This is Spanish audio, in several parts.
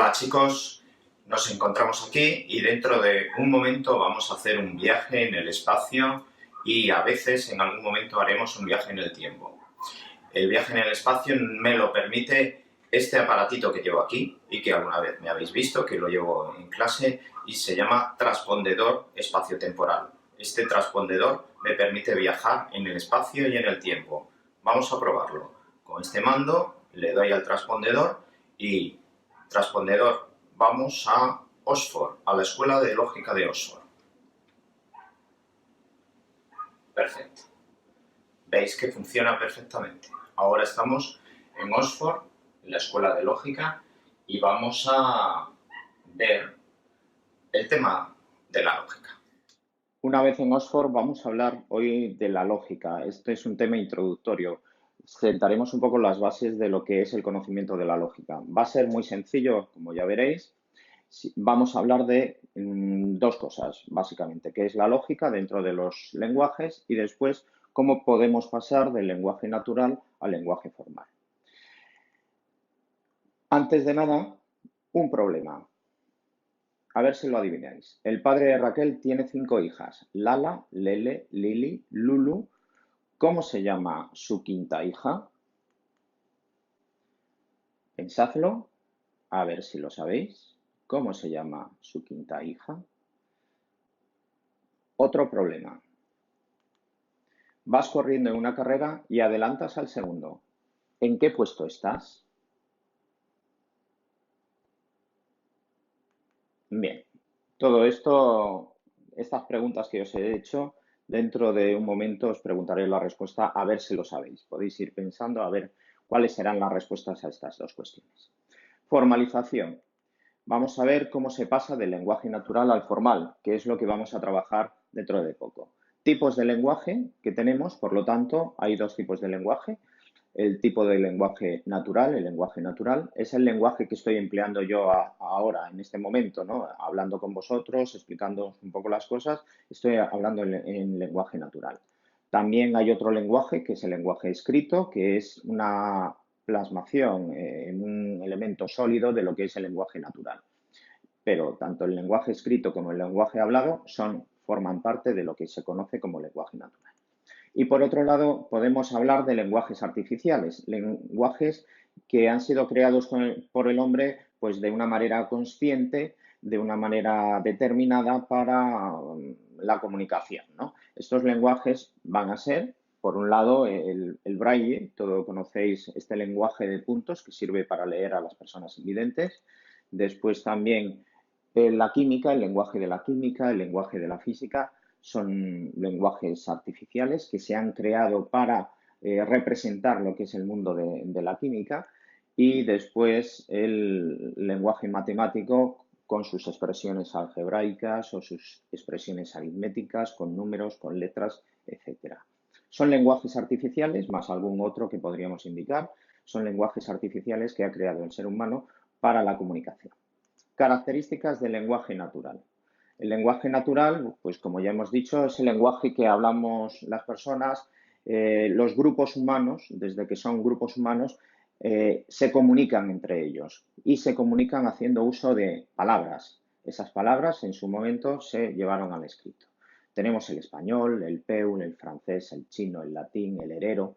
Hola chicos, nos encontramos aquí y dentro de un momento vamos a hacer un viaje en el espacio y a veces en algún momento haremos un viaje en el tiempo. El viaje en el espacio me lo permite este aparatito que llevo aquí y que alguna vez me habéis visto, que lo llevo en clase y se llama transpondedor espaciotemporal. Este transpondedor me permite viajar en el espacio y en el tiempo. Vamos a probarlo. Con este mando le doy al transpondedor y transpondedor, vamos a Oxford, a la Escuela de Lógica de Oxford. Perfecto. Veis que funciona perfectamente. Ahora estamos en Oxford, en la Escuela de Lógica, y vamos a ver el tema de la lógica. Una vez en Oxford vamos a hablar hoy de la lógica. Este es un tema introductorio. Sentaremos un poco las bases de lo que es el conocimiento de la lógica. Va a ser muy sencillo, como ya veréis. Vamos a hablar de dos cosas, básicamente, que es la lógica dentro de los lenguajes y después cómo podemos pasar del lenguaje natural al lenguaje formal. Antes de nada, un problema. A ver si lo adivináis. El padre de Raquel tiene 5 hijas. Lala, Lele, Lili, Lulu. ¿Cómo se llama su quinta hija? Pensadlo, a ver si lo sabéis. ¿Cómo se llama su quinta hija? Otro problema. Vas corriendo en una carrera y adelantas al segundo. ¿En qué puesto estás? Bien, todo esto, estas preguntas que os he hecho, dentro de un momento os preguntaré la respuesta a ver si lo sabéis. Podéis ir pensando a ver cuáles serán las respuestas a estas dos cuestiones. Formalización. Vamos a ver cómo se pasa del lenguaje natural al formal, que es lo que vamos a trabajar dentro de poco. Tipos de lenguaje que tenemos, por lo tanto, hay dos tipos de lenguaje. El tipo de lenguaje natural, el lenguaje natural, es el lenguaje que estoy empleando yo ahora, en este momento, ¿no? Hablando con vosotros, explicando un poco las cosas, estoy hablando en lenguaje natural. También hay otro lenguaje, que es el lenguaje escrito, que es una plasmación en un elemento sólido de lo que es el lenguaje natural. Pero tanto el lenguaje escrito como el lenguaje hablado forman parte de lo que se conoce como lenguaje natural. Y por otro lado, podemos hablar de lenguajes artificiales, lenguajes que han sido creados por el hombre pues de una manera consciente, de una manera determinada para la comunicación, ¿no? Estos lenguajes van a ser, por un lado, el braille, todos conocéis este lenguaje de puntos que sirve para leer a las personas invidentes. Después también la química, el lenguaje de la química, el lenguaje de la física, son lenguajes artificiales que se han creado para representar lo que es el mundo de la química, y después el lenguaje matemático con sus expresiones algebraicas o sus expresiones aritméticas, con números, con letras, etcétera. Son lenguajes artificiales, más algún otro que podríamos indicar, son lenguajes artificiales que ha creado el ser humano para la comunicación. Características del lenguaje natural. El lenguaje natural, pues como ya hemos dicho, es el lenguaje que hablamos las personas, los grupos humanos, desde que son grupos humanos, se comunican entre ellos y se comunican haciendo uso de palabras. Esas palabras en su momento se llevaron al escrito. Tenemos el español, el peul, el francés, el chino, el latín, el herero,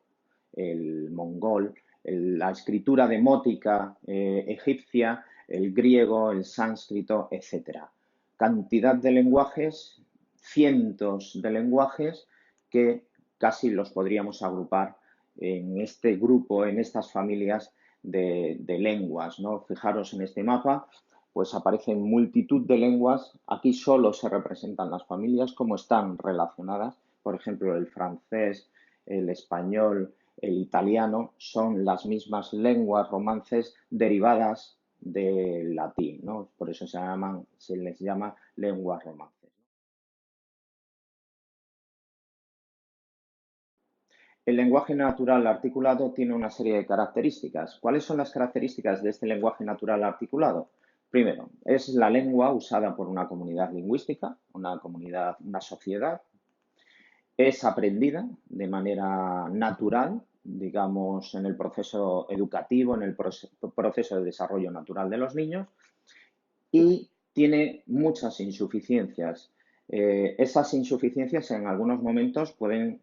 el mongol, la escritura demótica egipcia, el griego, el sánscrito, etcétera. Cantidad de lenguajes, cientos de lenguajes que casi los podríamos agrupar en este grupo, en estas familias de lenguas, ¿no? Fijaros en este mapa, pues aparecen multitud de lenguas. Aquí solo se representan las familias, cómo están relacionadas. Por ejemplo, el francés, el español, el italiano son las mismas lenguas romances derivadas del latín, ¿no? Por eso se les llama lenguas romances. El lenguaje natural articulado tiene una serie de características. ¿Cuáles son las características de este lenguaje natural articulado? Primero, es la lengua usada por una comunidad lingüística, una sociedad. Es aprendida de manera natural, digamos, en el proceso educativo, en el proceso de desarrollo natural de los niños. y tiene muchas insuficiencias. Esas insuficiencias en algunos momentos pueden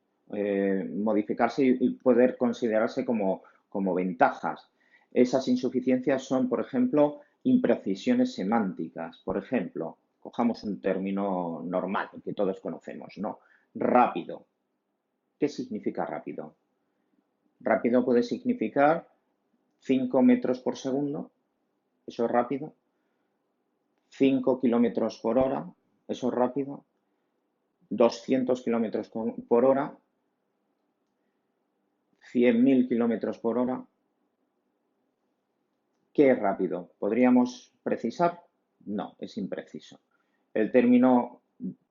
modificarse y poder considerarse como ventajas. Esas insuficiencias son, por ejemplo, imprecisiones semánticas. Por ejemplo, cojamos un término normal que todos conocemos, ¿no? Rápido. ¿Qué significa rápido? Rápido puede significar 5 metros por segundo, eso es rápido. 5 kilómetros por hora, eso es rápido. 200 kilómetros por hora. 100.000 kilómetros por hora. ¿Qué es rápido? ¿Podríamos precisar? No, es impreciso. El término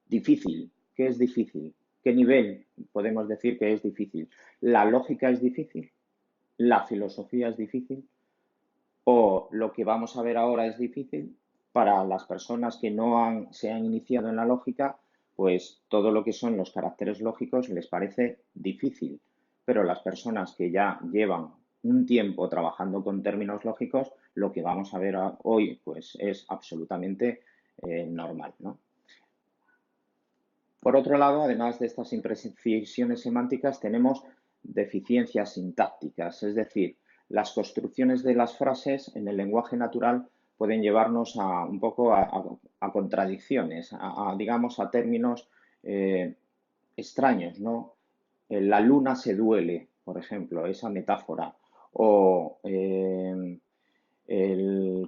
difícil, ¿qué es difícil? ¿Qué nivel podemos decir que es difícil? ¿La lógica es difícil? ¿La filosofía es difícil? ¿O lo que vamos a ver ahora es difícil? Para las personas que no se han iniciado en la lógica, pues todo lo que son los caracteres lógicos les parece difícil. Pero las personas que ya llevan un tiempo trabajando con términos lógicos, lo que vamos a ver hoy pues es absolutamente normal, ¿no? Por otro lado, además de estas imprecisiones semánticas, tenemos deficiencias sintácticas, es decir, las construcciones de las frases en el lenguaje natural pueden llevarnos un poco a contradicciones, digamos, a términos extraños, ¿no? La luna se duele, por ejemplo, esa metáfora, o el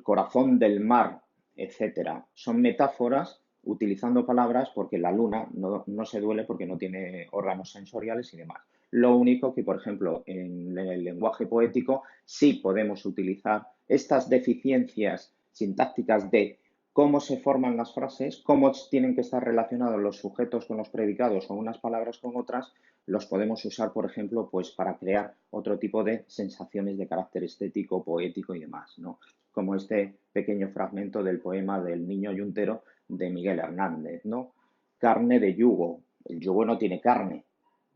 corazón del mar, etcétera. Son metáforas utilizando palabras porque la luna no se duele porque no tiene órganos sensoriales y demás. Lo único que, por ejemplo, en el lenguaje poético sí podemos utilizar estas deficiencias sintácticas de cómo se forman las frases, cómo tienen que estar relacionados los sujetos con los predicados o unas palabras con otras, los podemos usar, por ejemplo, pues para crear otro tipo de sensaciones de carácter estético, poético y demás, ¿no? Como este pequeño fragmento del poema del Niño Yuntero de Miguel Hernández, ¿no? Carne de yugo. El yugo no tiene carne.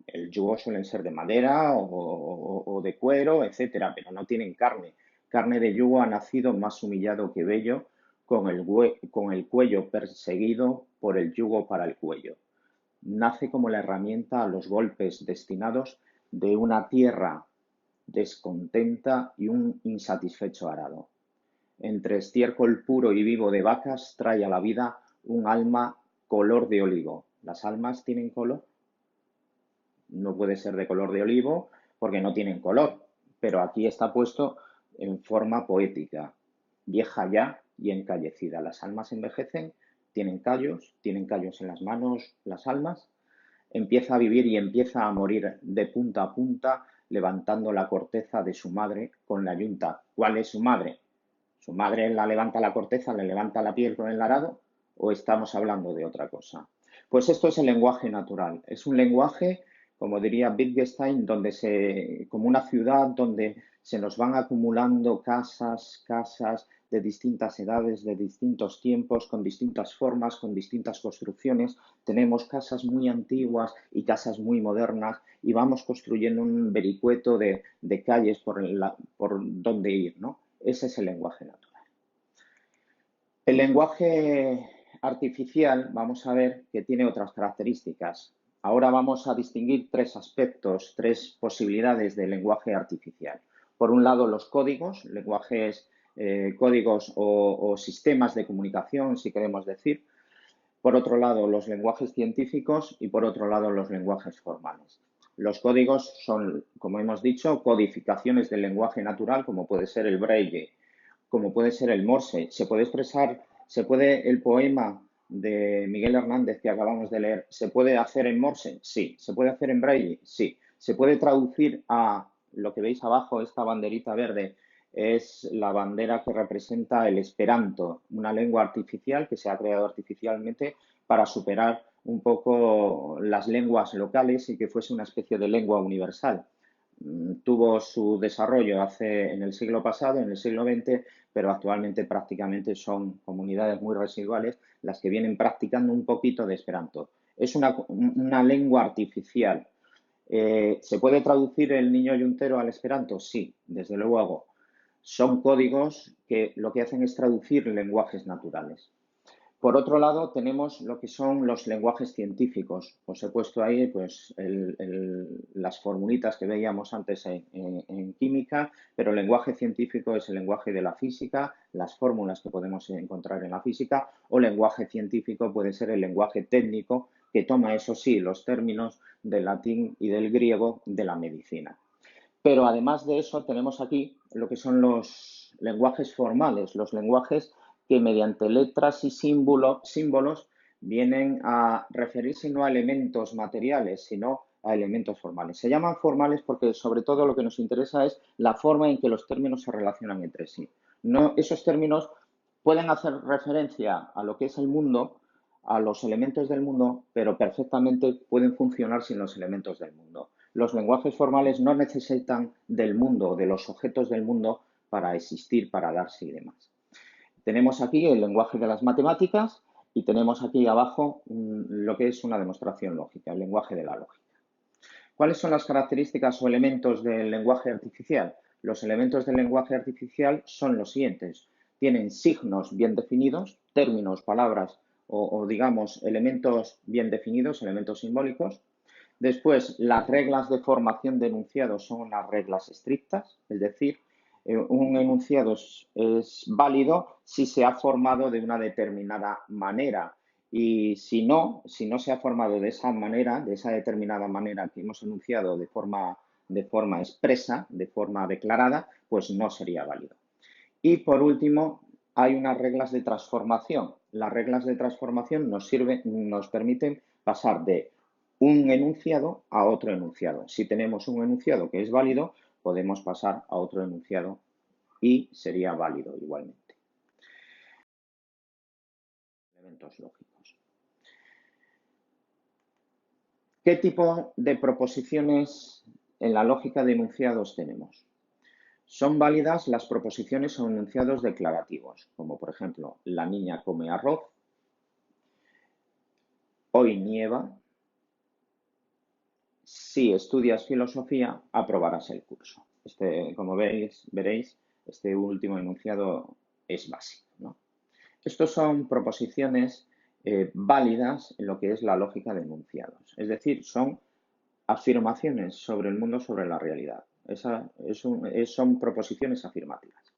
El yugo suelen ser de madera o de cuero, etcétera, pero no tienen carne. Carne de yugo ha nacido más humillado que bello, con el cuello perseguido por el yugo para el cuello. Nace como la herramienta a los golpes destinados de una tierra descontenta y un insatisfecho arado. Entre estiércol puro y vivo de vacas trae a la vida un alma color de olivo. ¿Las almas tienen color? No puede ser de color de olivo porque no tienen color, pero aquí está puesto en forma poética, vieja ya y encallecida. Las almas envejecen, tienen callos en las manos las almas, empieza a vivir y empieza a morir de punta a punta, levantando la corteza de su madre con la yunta. ¿Cuál es su madre? ¿Su madre la levanta la corteza, le levanta la piel con el arado o estamos hablando de otra cosa? Pues esto es el lenguaje natural. Es un lenguaje, como diría Wittgenstein, como una ciudad donde se nos van acumulando casas de distintas edades, de distintos tiempos, con distintas formas, con distintas construcciones. Tenemos casas muy antiguas y casas muy modernas y vamos construyendo un vericueto de calles por donde ir, ¿no? Ese es el lenguaje natural. El lenguaje artificial, vamos a ver que tiene otras características. Ahora vamos a distinguir tres aspectos, tres posibilidades de lenguaje artificial. Por un lado, los códigos, códigos o sistemas de comunicación, si queremos decir. Por otro lado, los lenguajes científicos y por otro lado, los lenguajes formales. Los códigos son, como hemos dicho, codificaciones del lenguaje natural, como puede ser el braille, como puede ser el morse. El poema de Miguel Hernández que acabamos de leer, ¿se puede hacer en morse? Sí. ¿Se puede hacer en braille? Sí. ¿Se puede traducir a lo que veis abajo, esta banderita verde? Es la bandera que representa el esperanto, una lengua artificial que se ha creado artificialmente para superar un poco las lenguas locales y que fuese una especie de lengua universal. Tuvo su desarrollo en el siglo pasado, en el siglo XX, pero actualmente prácticamente son comunidades muy residuales las que vienen practicando un poquito de esperanto. Es una lengua artificial. ¿Se puede traducir el Niño Yuntero al esperanto? Sí, desde luego. Son códigos que lo que hacen es traducir lenguajes naturales. Por otro lado, tenemos lo que son los lenguajes científicos. Os he puesto ahí pues, las formulitas que veíamos antes en química, pero el lenguaje científico es el lenguaje de la física, las fórmulas que podemos encontrar en la física, o lenguaje científico puede ser el lenguaje técnico, que toma, eso sí, los términos del latín y del griego de la medicina. Pero además de eso, tenemos aquí lo que son los lenguajes formales, los lenguajes que mediante letras y símbolos vienen a referirse no a elementos materiales, sino a elementos formales. Se llaman formales porque sobre todo lo que nos interesa es la forma en que los términos se relacionan entre sí. No, esos términos pueden hacer referencia a lo que es el mundo, a los elementos del mundo, pero perfectamente pueden funcionar sin los elementos del mundo. Los lenguajes formales no necesitan del mundo, de los objetos del mundo, para existir, para darse y demás. Tenemos aquí el lenguaje de las matemáticas y tenemos aquí abajo lo que es una demostración lógica, el lenguaje de la lógica. ¿Cuáles son las características o elementos del lenguaje artificial? Los elementos del lenguaje artificial son los siguientes. Tienen signos bien definidos, términos, palabras o digamos elementos bien definidos, elementos simbólicos. Después, las reglas de formación de enunciados son unas reglas estrictas, es decir, un enunciado es válido si se ha formado de una determinada manera y si no se ha formado de esa manera, de esa determinada manera que hemos enunciado de forma expresa, de forma declarada, pues no sería válido. Y por último, hay unas reglas de transformación. Las reglas de transformación nos permiten pasar de un enunciado a otro enunciado. Si tenemos un enunciado que es válido, podemos pasar a otro enunciado y sería válido igualmente. Elementos lógicos. ¿Qué tipo de proposiciones en la lógica de enunciados tenemos? Son válidas las proposiciones o enunciados declarativos, como por ejemplo, la niña come arroz, hoy nieva, si estudias filosofía, aprobarás el curso. Como veréis, este último enunciado es básico, ¿no? Estos son proposiciones válidas en lo que es la lógica de enunciados. Es decir, son afirmaciones sobre el mundo, sobre la realidad. Son proposiciones afirmativas.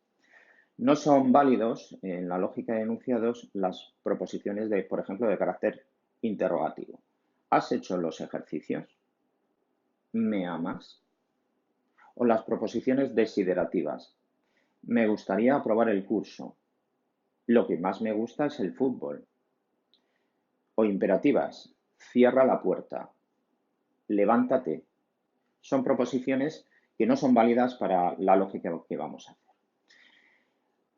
No son válidos en la lógica de enunciados las proposiciones por ejemplo, de carácter interrogativo. ¿Has hecho los ejercicios? ¿Me amas? O las proposiciones desiderativas. Me gustaría aprobar el curso. Lo que más me gusta es el fútbol. O imperativas. Cierra la puerta. Levántate. Son proposiciones que no son válidas para la lógica que vamos a hacer.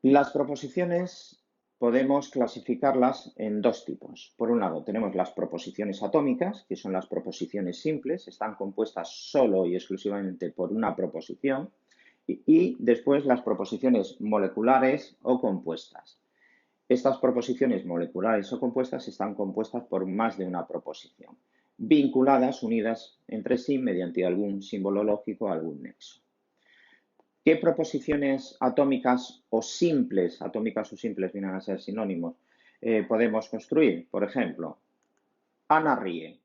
Las proposiciones podemos clasificarlas en dos tipos. Por un lado, tenemos las proposiciones atómicas, que son las proposiciones simples, están compuestas solo y exclusivamente por una proposición, y después las proposiciones moleculares o compuestas. Estas proposiciones moleculares o compuestas están compuestas por más de una proposición, vinculadas, unidas entre sí mediante algún símbolo lógico, algún nexo. ¿Qué proposiciones atómicas o simples vienen a ser sinónimos, podemos construir? Por ejemplo, Ana ríe.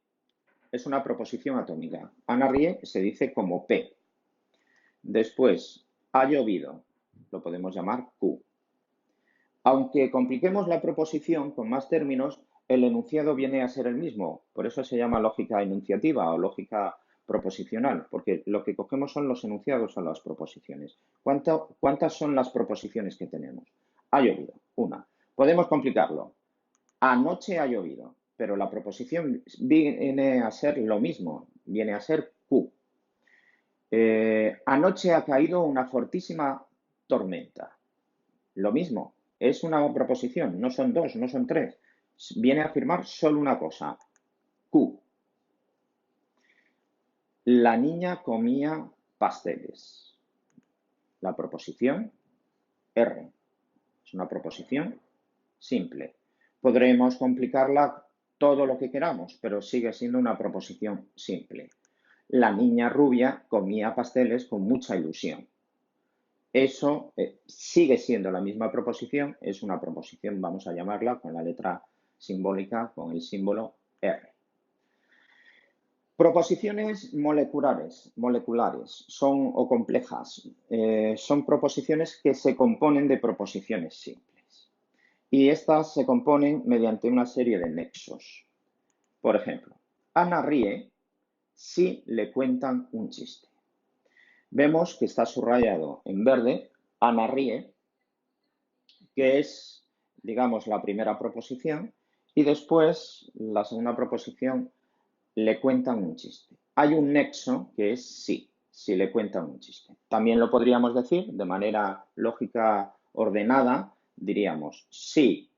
Es una proposición atómica. Ana ríe se dice como P. Después, ha llovido. Lo podemos llamar Q. Aunque compliquemos la proposición con más términos, el enunciado viene a ser el mismo. Por eso se llama lógica enunciativa o lógica proposicional, porque lo que cogemos son los enunciados o las proposiciones. ¿Cuántas son las proposiciones que tenemos? Ha llovido, una. Podemos complicarlo. Anoche ha llovido, pero la proposición viene a ser lo mismo, viene a ser Q. Anoche ha caído una fortísima tormenta. Lo mismo, es una proposición, no son dos, no son tres. Viene a afirmar solo una cosa, Q. La niña comía pasteles. La proposición R. Es una proposición simple. Podremos complicarla todo lo que queramos, pero sigue siendo una proposición simple. La niña rubia comía pasteles con mucha ilusión. eso sigue siendo la misma proposición, es una proposición, vamos a llamarla con la letra simbólica, con el símbolo R. Proposiciones moleculares son o complejas, son proposiciones que se componen de proposiciones simples. Y estas se componen mediante una serie de nexos. Por ejemplo, Ana ríe si le cuentan un chiste. Vemos que está subrayado en verde, Ana ríe, que es, digamos, la primera proposición, y después la segunda proposición, le cuentan un chiste. Hay un nexo que es sí, si le cuentan un chiste. También lo podríamos decir de manera lógica ordenada, diríamos, si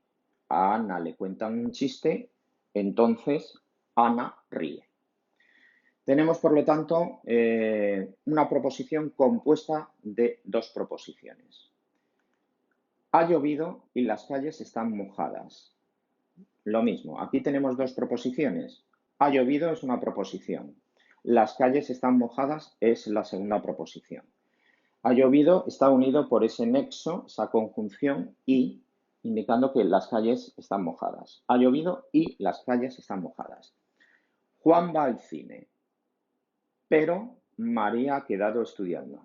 a Ana le cuentan un chiste, entonces Ana ríe. Tenemos, por lo tanto, una proposición compuesta de dos proposiciones. Ha llovido y las calles están mojadas. Lo mismo, aquí tenemos dos proposiciones. Ha llovido es una proposición. Las calles están mojadas es la segunda proposición. Ha llovido está unido por ese nexo, esa conjunción y, indicando que las calles están mojadas. Ha llovido y las calles están mojadas. Juan va al cine, pero María ha quedado estudiando.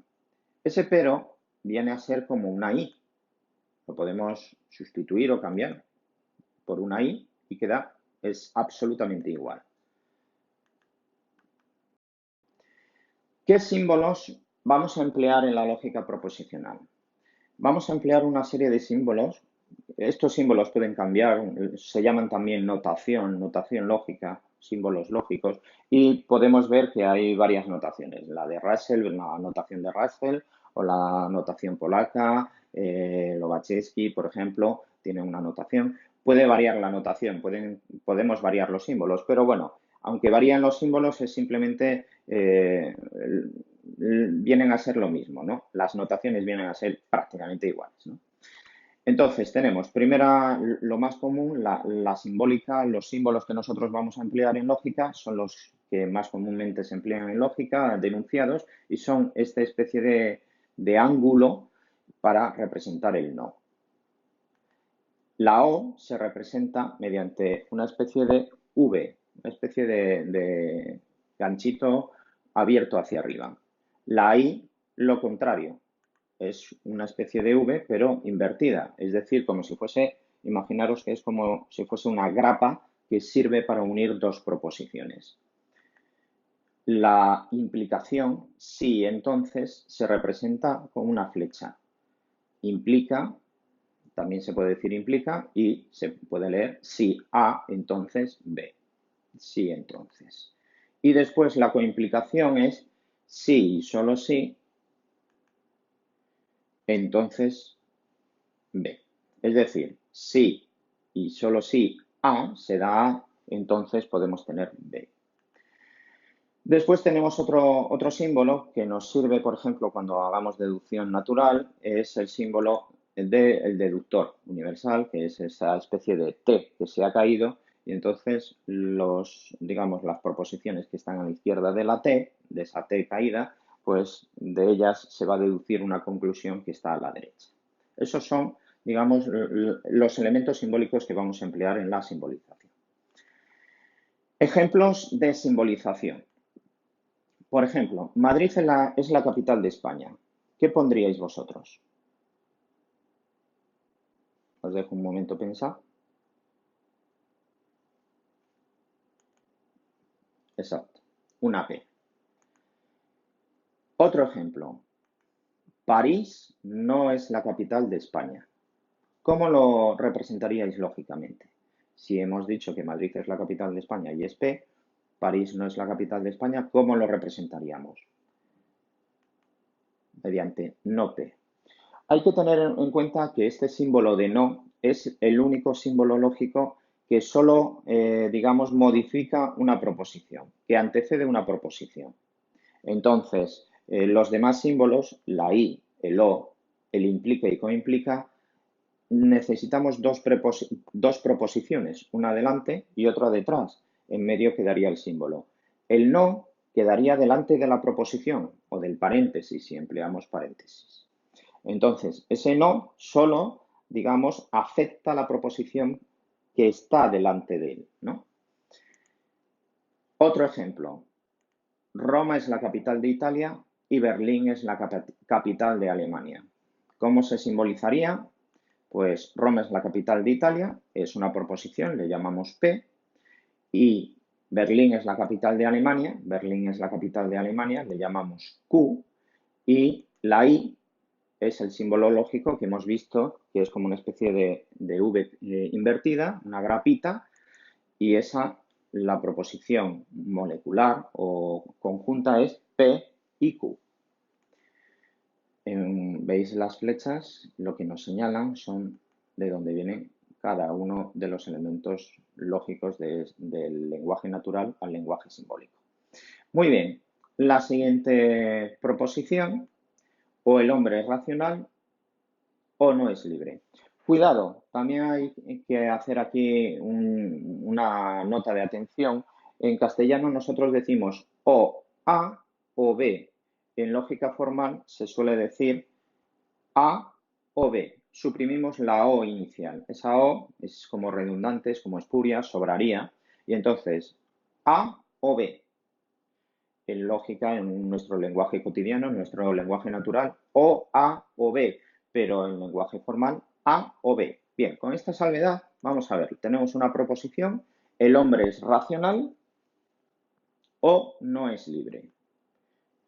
Ese pero viene a ser como una I. Lo podemos sustituir o cambiar por una I y es absolutamente igual. ¿Qué símbolos vamos a emplear en la lógica proposicional? Vamos a emplear una serie de símbolos. Estos símbolos pueden cambiar, se llaman también notación lógica, símbolos lógicos, y podemos ver que hay varias notaciones. La de Russell, la notación de Russell, o la notación polaca, Lobachevsky, por ejemplo, tiene una notación. Puede variar la notación, podemos variar los símbolos, pero bueno, aunque varían los símbolos, es simplemente vienen a ser lo mismo, ¿no? Las notaciones vienen a ser prácticamente iguales, ¿no? Entonces, tenemos primera, lo más común, la simbólica, los símbolos que nosotros vamos a emplear en lógica son los que más comúnmente se emplean en lógica, denunciados, y son esta especie de ángulo para representar el no. La O se representa mediante una especie de V, una especie de ganchito abierto hacia arriba. La I, lo contrario, es una especie de V, pero invertida, es decir, como si fuese, imaginaros que es como si fuese una grapa que sirve para unir dos proposiciones. La implicación, sí, entonces, se representa con una flecha. Implica, también se puede decir implica, y se puede leer si A, entonces B. Sí, entonces. Y después la coimplicación es sí y solo sí, entonces B. Es decir, si y solo si A se da A, entonces podemos tener B. Después tenemos otro símbolo que nos sirve, por ejemplo, cuando hagamos deducción natural, es el símbolo del deductor universal, que es esa especie de T que se ha caído, y entonces digamos, las proposiciones que están a la izquierda de la T, de esa T caída, pues de ellas se va a deducir una conclusión que está a la derecha. Esos son, digamos, los elementos simbólicos que vamos a emplear en la simbolización. Ejemplos de simbolización. Por ejemplo, Madrid es la capital de España. ¿Qué pondríais vosotros? Os dejo un momento pensar. Exacto, una P. Otro ejemplo. París no es la capital de España. ¿Cómo lo representaríais lógicamente? Si hemos dicho que Madrid es la capital de España y es P, París no es la capital de España, ¿cómo lo representaríamos? Mediante no P. Hay que tener en cuenta que este símbolo de no es el único símbolo lógico que solo, digamos, modifica una proposición, que antecede una proposición. Entonces, los demás símbolos, la I, el O, el implica y coimplica, necesitamos dos proposiciones, una delante y otra detrás. En medio quedaría el símbolo. El no quedaría delante de la proposición o del paréntesis si empleamos paréntesis. Entonces, ese no solo, digamos, afecta la proposición que está delante de él, ¿no? Otro ejemplo. Roma es la capital de Italia y Berlín es la capital de Alemania. ¿Cómo se simbolizaría? Pues Roma es la capital de Italia, es una proposición, le llamamos P, y Berlín es la capital de Alemania, le llamamos Q, y la I es el símbolo lógico que hemos visto, que es como una especie de V invertida, una grapita, y esa, la proposición molecular o conjunta es P y Q. Veis las flechas, lo que nos señalan son de dónde vienen cada uno de los elementos lógicos del lenguaje natural al lenguaje simbólico. Muy bien, la siguiente proposición, o el hombre es racional o no es libre. Cuidado, también hay que hacer aquí una nota de atención. En castellano nosotros decimos o A o B. En lógica formal se suele decir A o B. Suprimimos la O inicial. Esa O es como redundante, es como espuria, sobraría. Y entonces, A o B. En lógica, en nuestro lenguaje cotidiano, en nuestro lenguaje natural, o A o B. Pero en lenguaje formal, A o B. Bien, con esta salvedad, vamos a ver. Tenemos una proposición. El hombre es racional o no es libre.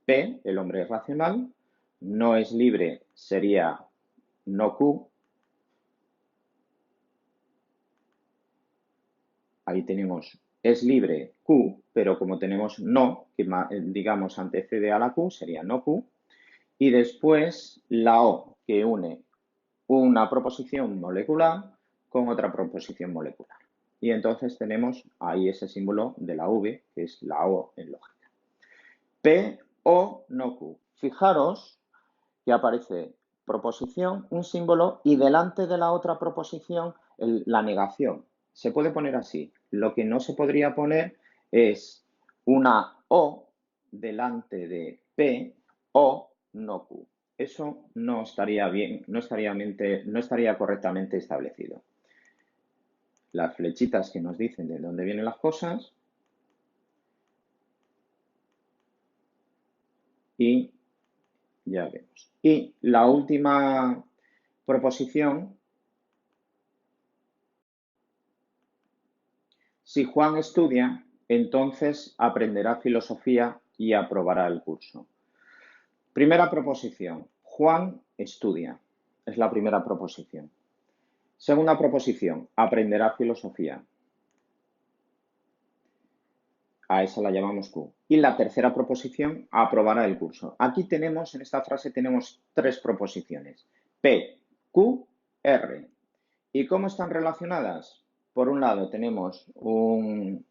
P, el hombre es racional. No es libre sería no Q. Ahí tenemos es libre Q, pero como tenemos no, que digamos antecede a la Q, sería no Q. Y después la O, que une una proposición molecular con otra proposición molecular. Y entonces tenemos ahí ese símbolo de la V, que es la O en lógica. P, O, no Q. Fijaros que aparece proposición, un símbolo, y delante de la otra proposición la negación. Se puede poner así. Lo que no se podría poner es una O delante de P o no Q. Eso no estaría bien, no estaría correctamente establecido. Las flechitas que nos dicen de dónde vienen las cosas y ya vemos. Y la última proposición, si Juan estudia, entonces aprenderá filosofía y aprobará el curso. Primera proposición, Juan estudia, es la primera proposición. Segunda proposición, aprenderá filosofía. A esa la llamamos Q. Y la tercera proposición, aprobará el curso. Aquí tenemos, en esta frase tenemos tres proposiciones. P, Q, R. ¿Y cómo están relacionadas? Por un lado tenemos un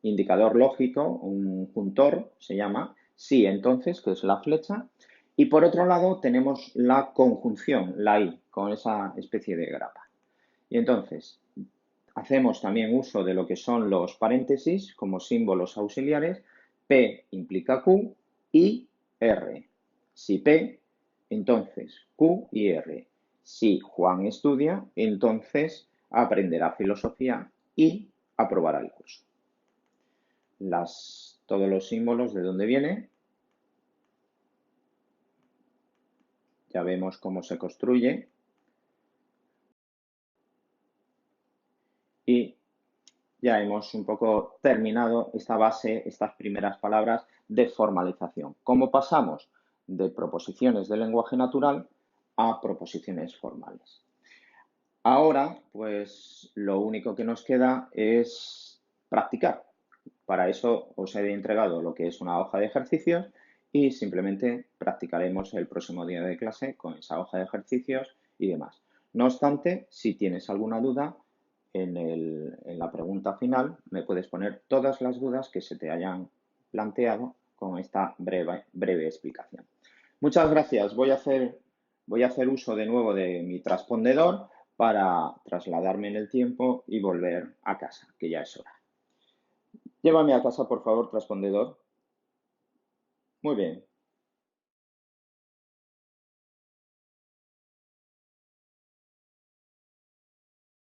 indicador lógico, un juntor, se llama, sí, entonces, que es la flecha. Y por otro lado tenemos la conjunción, la I, con esa especie de grapa. Y entonces, hacemos también uso de lo que son los paréntesis como símbolos auxiliares. P implica Q y R. Si P, entonces Q y R. Si Juan estudia, entonces aprenderá filosofía y aprobará el curso. Todos los símbolos de dónde viene. Ya vemos cómo se construye. Y ya hemos un poco terminado esta base, estas primeras palabras de formalización. ¿Cómo pasamos de proposiciones del lenguaje natural a proposiciones formales? Ahora, pues lo único que nos queda es practicar. Para eso os he entregado lo que es una hoja de ejercicios y simplemente practicaremos el próximo día de clase con esa hoja de ejercicios y demás. No obstante, si tienes alguna duda, en la pregunta final me puedes poner todas las dudas que se te hayan planteado con esta breve explicación. Muchas gracias. Voy a hacer uso de nuevo de mi transpondedor para trasladarme en el tiempo y volver a casa, que ya es hora. Llévame a casa, por favor, transpondedor. Muy bien.